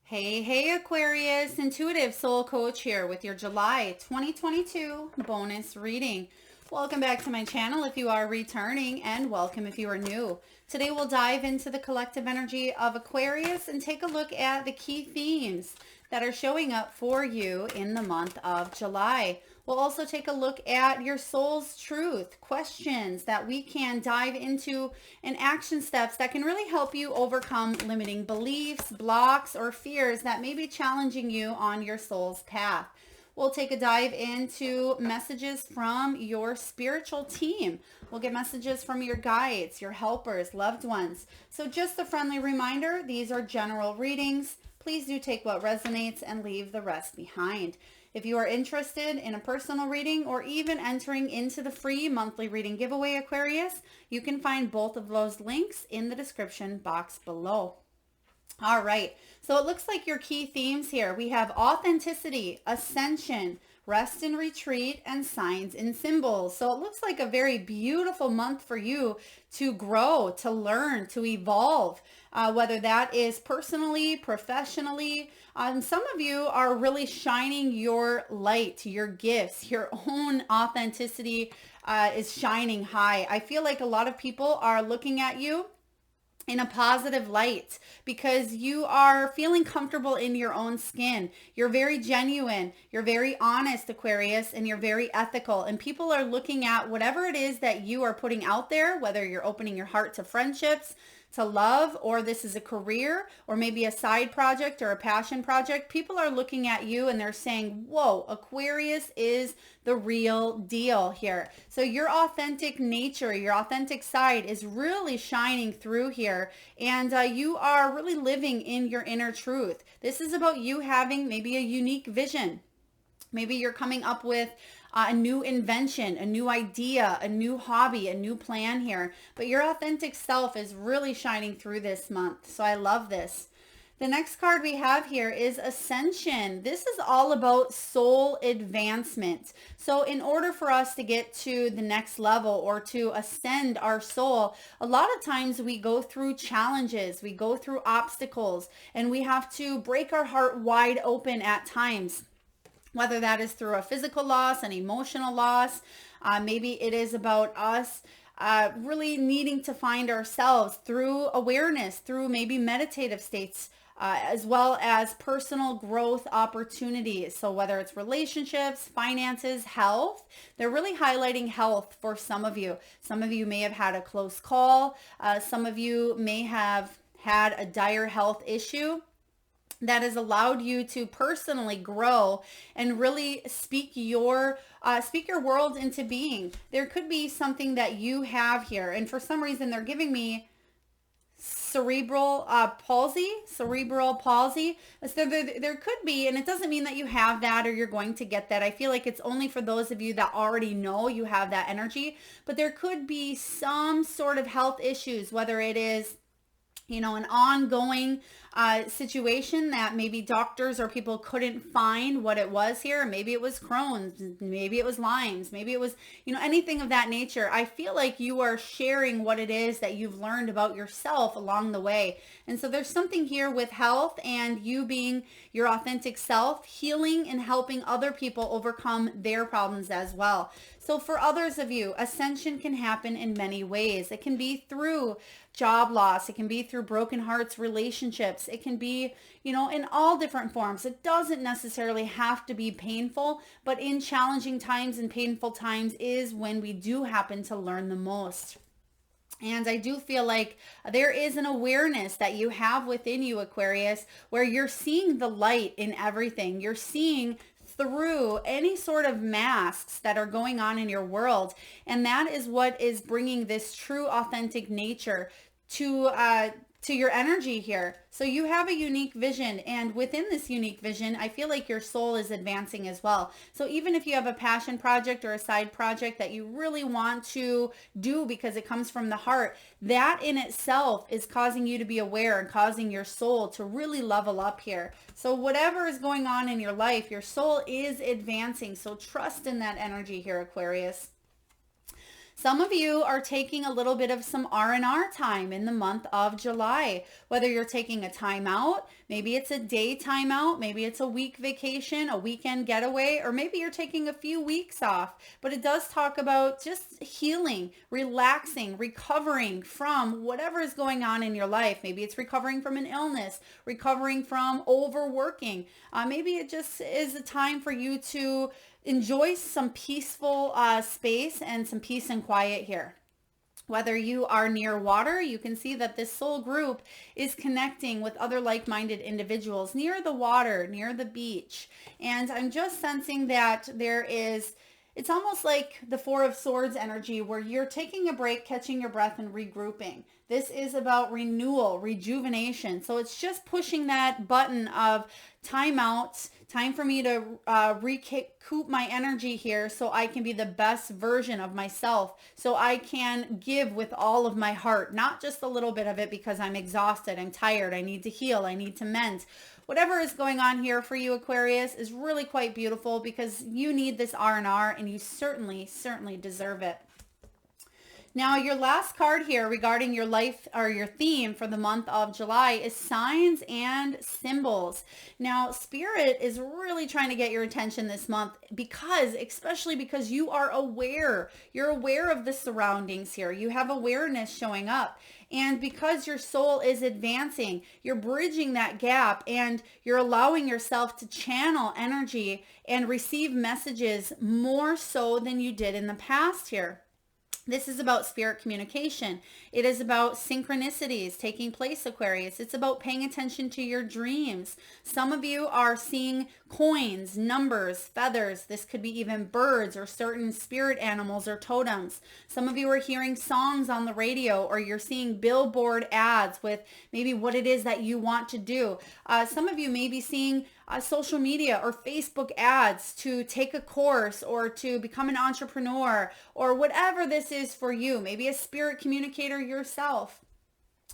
Hey, Aquarius, Intuitive Soul Coach here with your July 2022 bonus reading. Welcome back to my channel if you are returning, and welcome if you are new. Today we'll dive into the collective energy of Aquarius and take a look at the key themes that are showing up for you in the month of July. We'll also take a look at your soul's truth, questions that we can dive into, and action steps that can really help you overcome limiting beliefs, blocks, or fears that may be challenging you on your soul's path. We'll take a dive into messages from your spiritual team. We'll get messages from your guides, your helpers, loved ones. So just a friendly reminder, these are general readings. Please do take what resonates and leave the rest behind. If you are interested in a personal reading or even entering into the free monthly reading giveaway, Aquarius, you can find both of those links in the description box below. All right, so it looks like your key themes here. We have authenticity, ascension, rest and retreat, and signs and symbols. So it looks like a very beautiful month for you to grow, to learn, to evolve, whether that is personally, professionally. Some of you are really shining your light, your gifts, your own authenticity is shining high. I feel like a lot of people are looking at you in a positive light because you are feeling comfortable in your own skin. You're very genuine, you're very honest, Aquarius, and you're very ethical. And people are looking at whatever it is that you are putting out there, whether you're opening your heart to friendships, to love, or this is a career, or maybe a side project or a passion project. People are looking at you and they're saying, whoa, Aquarius is the real deal here. So your authentic nature, your authentic side is really shining through here, and you are really living in your inner truth. This is about you having maybe a unique vision. Maybe you're coming up with a new invention, a new idea, a new hobby, a new plan here. But your authentic self is really shining through this month. So I love this. The next card we have here is Ascension. This is all about soul advancement. So in order for us to get to the next level or to ascend our soul, a lot of times we go through challenges, we go through obstacles, and we have to break our heart wide open at times. Whether that is through a physical loss, an emotional loss, maybe it is about us really needing to find ourselves through awareness, through maybe meditative states, as well as personal growth opportunities. So whether it's relationships, finances, health, they're really highlighting health for some of you. Some of you may have had a close call. Some of you may have had a dire health issue that has allowed you to personally grow and really speak your world into being. There could be something that you have here, and for some reason they're giving me cerebral palsy. So there could be, and it doesn't mean that you have that or you're going to get that. I feel like it's only for those of you that already know you have that energy, but there could be some sort of health issues, whether it is an ongoing situation that maybe doctors or people couldn't find what it was here. Maybe it was Crohn's, maybe it was Lyme's, maybe it was, anything of that nature. I feel like you are sharing what it is that you've learned about yourself along the way. And so there's something here with health and you being your authentic self, healing and helping other people overcome their problems as well. So for others of you, ascension can happen in many ways. It can be through job loss. It can be through broken hearts, relationships. It can be, in all different forms. It doesn't necessarily have to be painful, but in challenging times and painful times is when we do happen to learn the most. And I do feel like there is an awareness that you have within you, Aquarius, where you're seeing the light in everything. You're seeing through any sort of masks that are going on in your world. And that is what is bringing this true authentic nature to your energy here. So you have a unique vision, and within this unique vision, I feel like your soul is advancing as well. So even if you have a passion project or a side project that you really want to do because it comes from the heart, that in itself is causing you to be aware and causing your soul to really level up here. So whatever is going on in your life, your soul is advancing. So trust in that energy here, Aquarius. Some of you are taking a little bit of some R&R time in the month of July, whether you're taking a time out, maybe it's a day time out, maybe it's a week vacation, a weekend getaway, or maybe you're taking a few weeks off. But it does talk about just healing, relaxing, recovering from whatever is going on in your life. Maybe it's recovering from an illness, recovering from overworking. Maybe it just is a time for you to enjoy some peaceful space and some peace and quiet here. Whether you are near water, you can see that this soul group is connecting with other like-minded individuals near the water, near the beach. And I'm just sensing that it's almost like the Four of Swords energy where you're taking a break, catching your breath, and regrouping. This is about renewal, rejuvenation. So it's just pushing that button of timeouts, time for me to recoup my energy here so I can be the best version of myself, so I can give with all of my heart, not just a little bit of it because I'm exhausted, I'm tired, I need to heal, I need to mend. Whatever is going on here for you, Aquarius, is really quite beautiful because you need this R&R and you certainly deserve it. Now, your last card here regarding your life or your theme for the month of July is signs and symbols. Now, Spirit is really trying to get your attention this month especially because you are aware. You're aware of the surroundings here. You have awareness showing up. And because your soul is advancing, you're bridging that gap and you're allowing yourself to channel energy and receive messages more so than you did in the past here. This is about spirit communication. It is about synchronicities taking place, Aquarius. It's about paying attention to your dreams. Some of you are seeing coins, numbers, feathers. This could be even birds or certain spirit animals or totems. Some of you are hearing songs on the radio, or you're seeing billboard ads with maybe what it is that you want to do. Some of you may be seeing social media or Facebook ads to take a course or to become an entrepreneur or whatever this is for you. Maybe a spirit communicator yourself.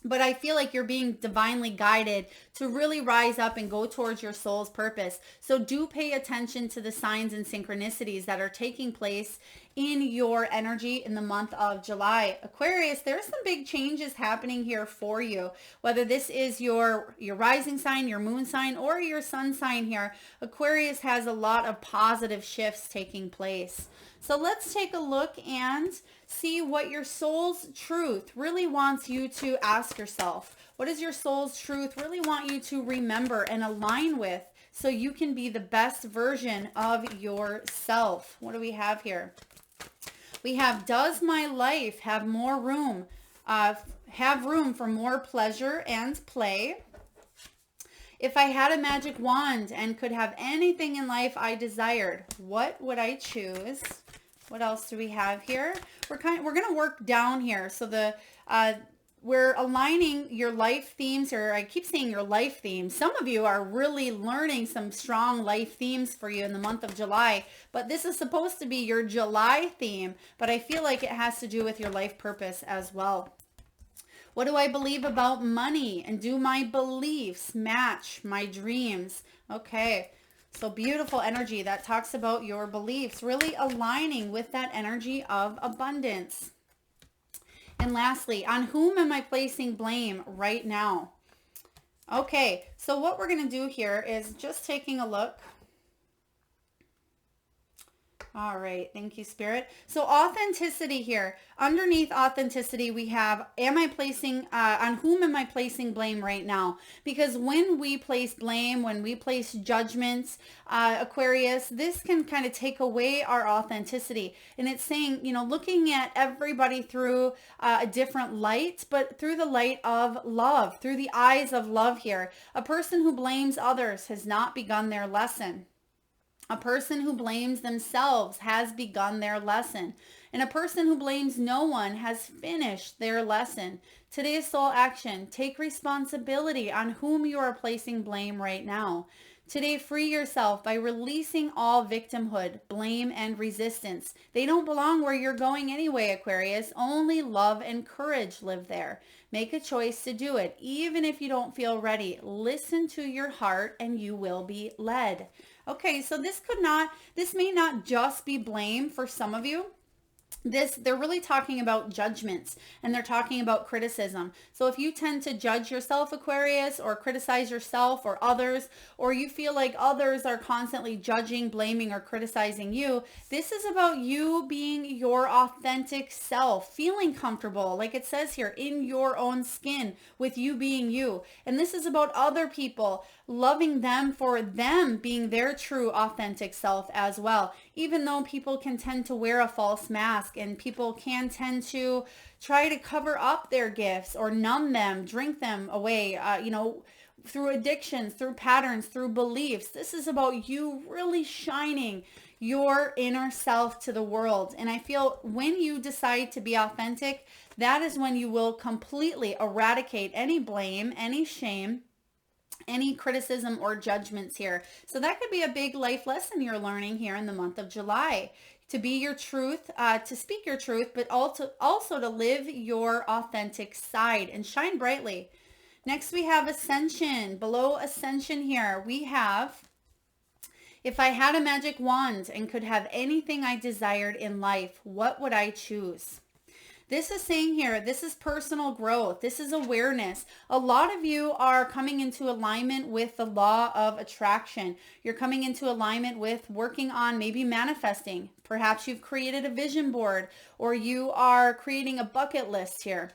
But I feel like you're being divinely guided to really rise up and go towards your soul's purpose. So do pay attention to the signs and synchronicities that are taking place in your energy in the month of July. Aquarius, there's some big changes happening here for you. Whether this is your rising sign, your moon sign, or your sun sign here, Aquarius has a lot of positive shifts taking place. So let's take a look and see what your soul's truth really wants you to ask yourself. What does your soul's truth really want you to remember and align with so you can be the best version of yourself? What do we have here? We have, does my life have more room, have room for more pleasure and play? If I had a magic wand and could have anything in life I desired, what would I choose? What else do we have here? We're going to work down here. So we're aligning your life themes, or I keep saying your life themes. Some of you are really learning some strong life themes for you in the month of July, but this is supposed to be your July theme, but I feel like it has to do with your life purpose as well. What do I believe about money? And do my beliefs match my dreams? Okay. So beautiful energy that talks about your beliefs, really aligning with that energy of abundance. And lastly, on whom am I placing blame right now? Okay, so what we're going to do here is just taking a look. All right. Thank you, Spirit. So authenticity here. Underneath authenticity, we have, on whom am I placing blame right now? Because when we place blame, when we place judgments, Aquarius, this can kind of take away our authenticity. And it's saying, looking at everybody through a different light, but through the light of love, through the eyes of love here. A person who blames others has not begun their lesson. A person who blames themselves has begun their lesson. And a person who blames no one has finished their lesson. Today's soul action, take responsibility on whom you are placing blame right now. Today, free yourself by releasing all victimhood, blame, and resistance. They don't belong where you're going anyway, Aquarius. Only love and courage live there. Make a choice to do it, even if you don't feel ready. Listen to your heart and you will be led. Okay, so this may not just be blame for some of you. They're really talking about judgments, and they're talking about criticism. So if you tend to judge yourself, Aquarius, or criticize yourself or others, or you feel like others are constantly judging, blaming, or criticizing you, this is about you being your authentic self, feeling comfortable, like it says here, in your own skin, with you being you. And this is about other people, loving them for them being their true authentic self as well. Even though people can tend to wear a false mask, and people can tend to try to cover up their gifts or numb them, drink them away, through addictions, through patterns, through beliefs. This is about you really shining your inner self to the world. And I feel when you decide to be authentic, that is when you will completely eradicate any blame, any shame, any criticism or judgments here. So that could be a big life lesson you're learning here in the month of July. To be your truth, to speak your truth, but also to live your authentic side and shine brightly. Next, we have Ascension. Below Ascension here, we have, if I had a magic wand and could have anything I desired in life, what would I choose? This is saying here, this is personal growth. This is awareness. A lot of you are coming into alignment with the law of attraction. You're coming into alignment with working on maybe manifesting. Perhaps you've created a vision board, or you are creating a bucket list here.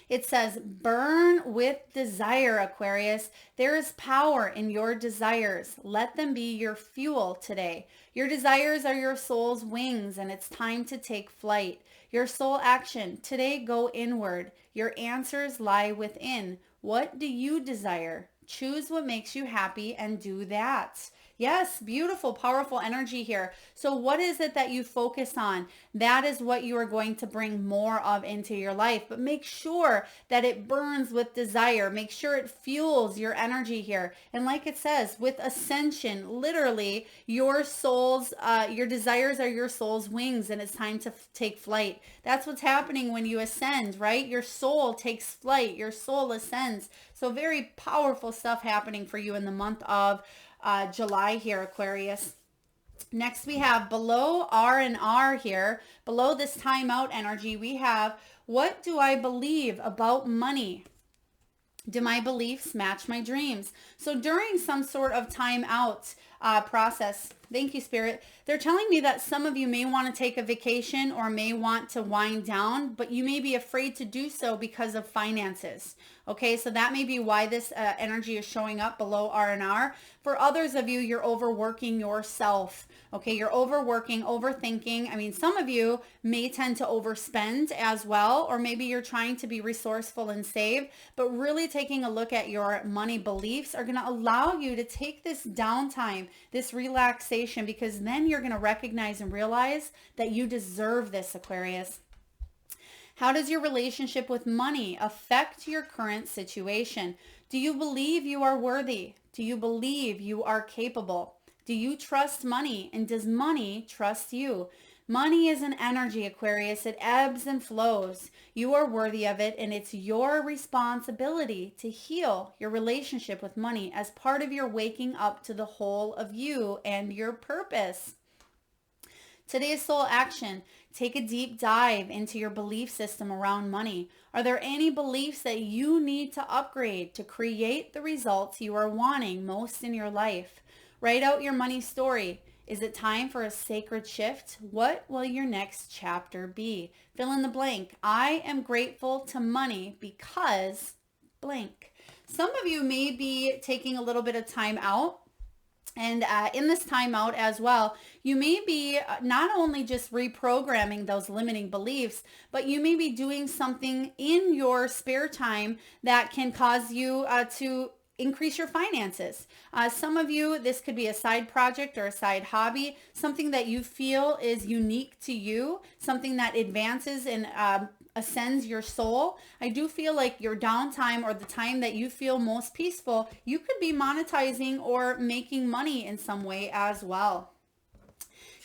It says, burn with desire, Aquarius. There is power in your desires. Let them be your fuel today. Your desires are your soul's wings, and it's time to take flight. Your soul action. Today, go inward. Your answers lie within. What do you desire? Choose what makes you happy and do that. Yes, beautiful, powerful energy here. So what is it that you focus on? That is what you are going to bring more of into your life. But make sure that it burns with desire. Make sure it fuels your energy here. And like it says, with Ascension, literally, your desires are your soul's wings, and it's time to take flight. That's what's happening when you ascend, right? Your soul takes flight. Your soul ascends. So very powerful stuff happening for you in the month of July here, Aquarius. Next, we have below R&R here, below this timeout energy, we have, what do I believe about money? Do my beliefs match my dreams? So during some sort of timeout process, thank you, Spirit, they're telling me that some of you may want to take a vacation or may want to wind down, but you may be afraid to do so because of finances. Okay, so that may be why this energy is showing up below R&R. For others of you, you're overworking yourself. Okay, you're overworking, overthinking. I mean, some of you may tend to overspend as well, or maybe you're trying to be resourceful and save, but really taking a look at your money beliefs are going to allow you to take this downtime, this relaxation, because then you're going to recognize and realize that you deserve this, Aquarius. How does your relationship with money affect your current situation? Do you believe you are worthy? Do you believe you are capable? Do you trust money? And does money trust you? Money is an energy, Aquarius. It ebbs and flows. You are worthy of it, and it's your responsibility to heal your relationship with money as part of your waking up to the whole of you and your purpose. Today's soul action. Take a deep dive into your belief system around money. Are there any beliefs that you need to upgrade to create the results you are wanting most in your life? Write out your money story. Is it time for a sacred shift? What will your next chapter be? Fill in the blank. I am grateful to money because blank. Some of you may be taking a little bit of time out. And in this timeout as well, you may be not only just reprogramming those limiting beliefs, but you may be doing something in your spare time that can cause you to increase your finances. Some of you, this could be a side project or a side hobby, something that you feel is unique to you, something that advances and ascends your soul. I do feel like your downtime or the time that you feel most peaceful, you could be monetizing or making money in some way as well.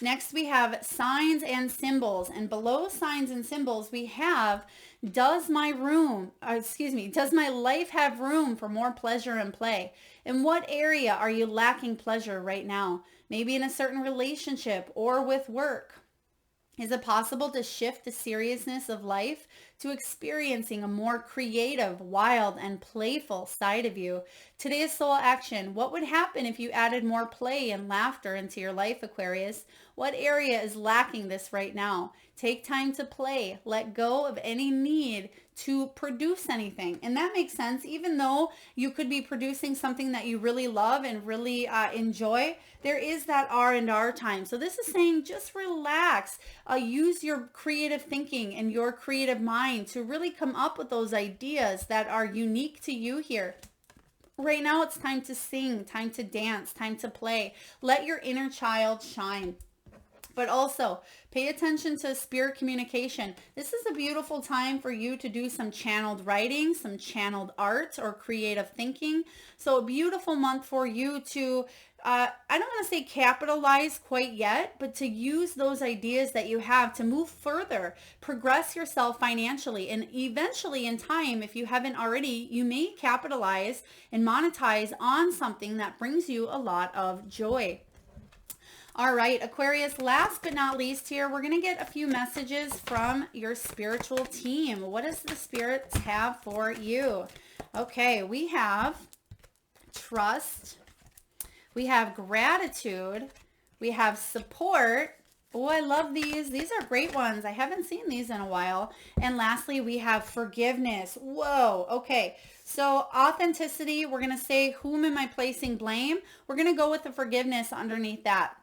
Next, we have signs and symbols, and below signs and symbols, we have, does my life have room for more pleasure and play? In what area are you lacking pleasure right now? Maybe in a certain relationship or with work. Is it possible to shift the seriousness of life to experiencing a more creative, wild, and playful side of you? Today's soul action. What would happen if you added more play and laughter into your life, Aquarius? What area is lacking this right now? Take time to play. Let go of any need to produce anything. And that makes sense. Even though you could be producing something that you really love and really enjoy, there is that R&R time. So this is saying just relax. Use your creative thinking and your creative mind to really come up with those ideas that are unique to you here. Right now, it's time to sing, time to dance, time to play. Let your inner child shine. But also pay attention to spirit communication. This is a beautiful time for you to do some channeled writing, some channeled art, or creative thinking. So a beautiful month for you to, I don't want to say capitalize quite yet, but to use those ideas that you have to move further, progress yourself financially, and eventually in time, if you haven't already, you may capitalize and monetize on something that brings you a lot of joy. All right, Aquarius, last but not least here, we're going to get a few messages from your spiritual team. What does the spirits have for you? Okay, we have trust. We have gratitude. We have support. Oh, I love these. These are great ones. I haven't seen these in a while. And lastly, we have forgiveness. Whoa. Okay. So authenticity, we're going to say, whom am I placing blame? We're going to go with the forgiveness underneath that.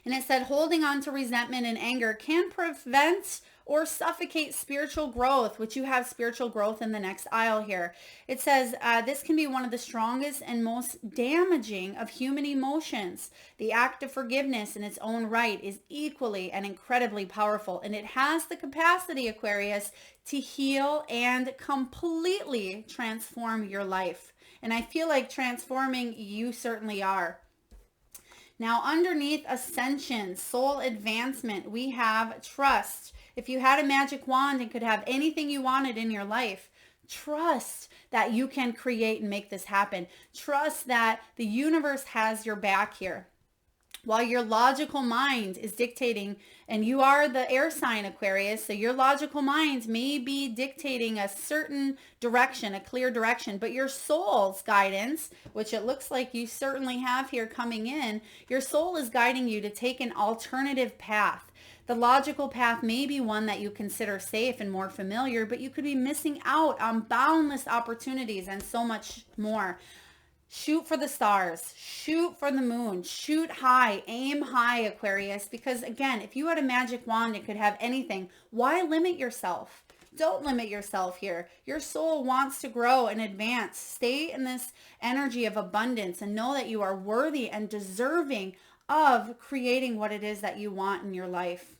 And it said holding on to resentment and anger can prevent or suffocate spiritual growth, which you have spiritual growth in the next aisle here. It says this can be one of the strongest and most damaging of human emotions. The act of forgiveness in its own right is equally and incredibly powerful, and it has the capacity, Aquarius, to heal and completely transform your life. And I feel like transforming you certainly are. Now, underneath Ascension, soul advancement, we have trust. If you had a magic wand and could have anything you wanted in your life, trust that you can create and make this happen. Trust that the universe has your back here. While your logical mind is dictating, and you are the air sign, Aquarius, so your logical mind may be dictating a certain direction, a clear direction, but your soul's guidance, which it looks like you certainly have here coming in, your soul is guiding you to take an alternative path. The logical path may be one that you consider safe and more familiar, but you could be missing out on boundless opportunities and so much more. Shoot for the stars, shoot for the moon, shoot high, aim high, Aquarius, because again, if you had a magic wand and could have anything, why limit yourself? Don't limit yourself here. Your soul wants to grow and advance. Stay in this energy of abundance and know that you are worthy and deserving of creating what it is that you want in your life.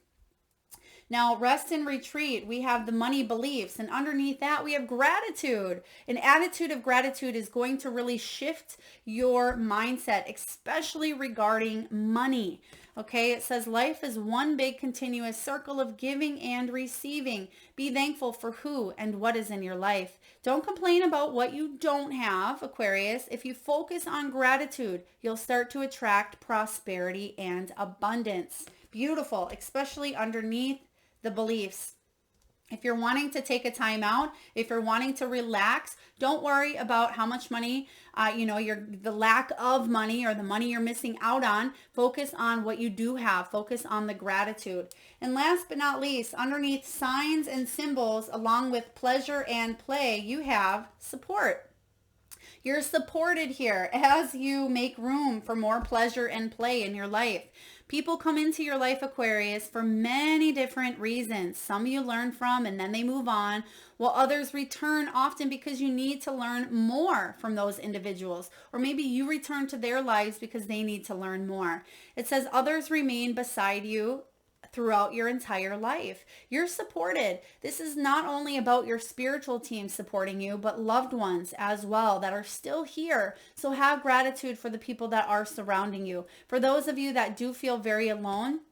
Now, rest and retreat, we have the money beliefs, and underneath that we have gratitude. An attitude of gratitude is going to really shift your mindset, especially regarding money. Okay, it says life is one big continuous circle of giving and receiving. Be thankful for who and what is in your life. Don't complain about what you don't have, Aquarius. If you focus on gratitude, you'll start to attract prosperity and abundance. Beautiful, especially underneath the beliefs. If you're wanting to take a time out, if you're wanting to relax, don't worry about how much money, the lack of money or the money you're missing out on. Focus on what you do have. Focus on the gratitude. And last but not least, underneath signs and symbols, along with pleasure and play, you have support. You're supported here as you make room for more pleasure and play in your life. People come into your life, Aquarius, for many different reasons. Some you learn from and then they move on, while others return often because you need to learn more from those individuals. Or maybe you return to their lives because they need to learn more. It says others remain beside you throughout your entire life. You're supported. This is not only about your spiritual team supporting you, but loved ones as well that are still here. So have gratitude for the people that are surrounding you. For those of you that do feel very alone,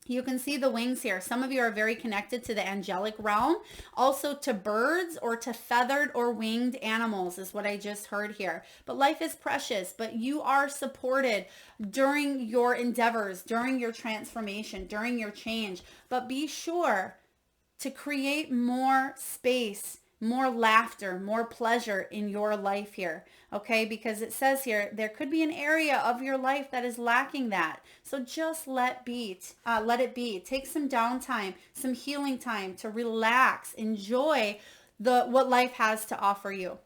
You can see the wings here. Some of you are very connected to the angelic realm, also to birds or to feathered or winged animals is what I just heard here. But life is precious, but you are supported during your endeavors, during your transformation, during your change. But be sure to create more space, more laughter, more pleasure in your life here, okay? Because it says here, there could be an area of your life that is lacking that. So just let it be. Take some downtime, some healing time to relax, enjoy what life has to offer you.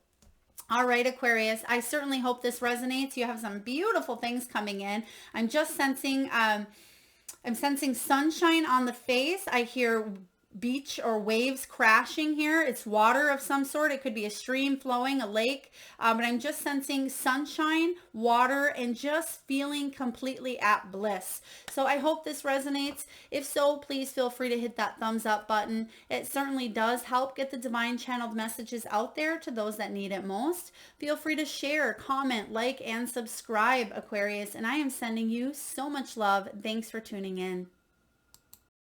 All right, Aquarius, I certainly hope this resonates. You have some beautiful things coming in. I'm just sensing, I'm sensing sunshine on the face. I hear beach or waves crashing here. It's water of some sort. It could be a stream flowing, a lake, but I'm just sensing sunshine, water, and just feeling completely at bliss. So I hope this resonates. If so, please feel free to hit that thumbs up button. It certainly does help get the divine channeled messages out there to those that need it most. Feel free to share, comment, like, and subscribe, Aquarius, and I am sending you so much love. Thanks for tuning in.